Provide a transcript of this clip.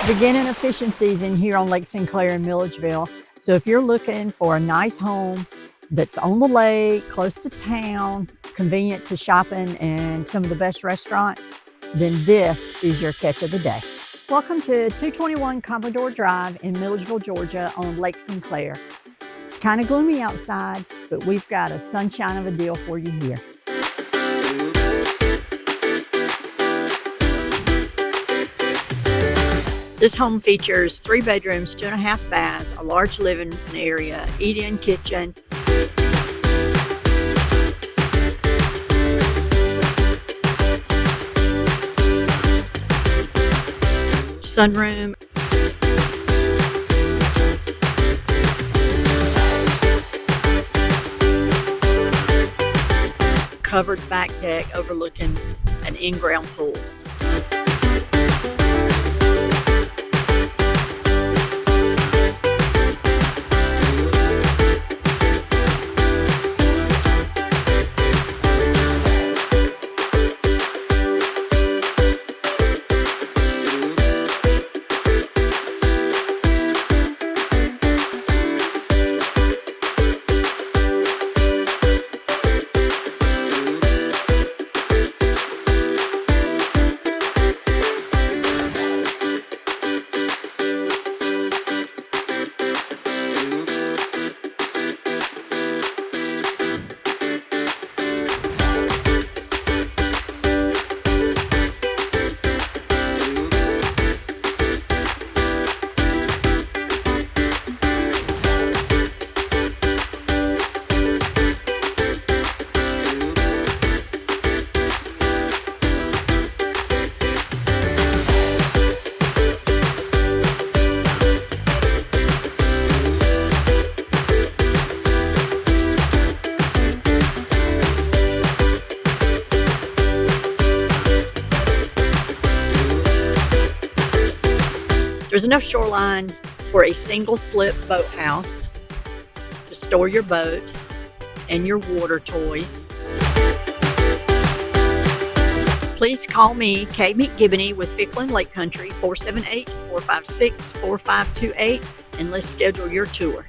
Beginning of fishing season here on Lake Sinclair in Milledgeville. So if you're looking for a nice home that's on the lake, close to town, convenient to shopping and some of the best restaurants, then this is your catch of the day. Welcome to 221 Commodore Drive in Milledgeville, Georgia on Lake Sinclair. It's kind of gloomy outside, but we've got a sunshine of a deal for you here. This home features 3 bedrooms, 2.5 baths, a large living area, eat-in kitchen, sunroom, covered back deck overlooking an in-ground pool. There's enough shoreline for a single slip boathouse to store your boat and your water toys. Please call me, Kay McGiboney with Fickling Lake Country, 478-456-4528, and let's schedule your tour.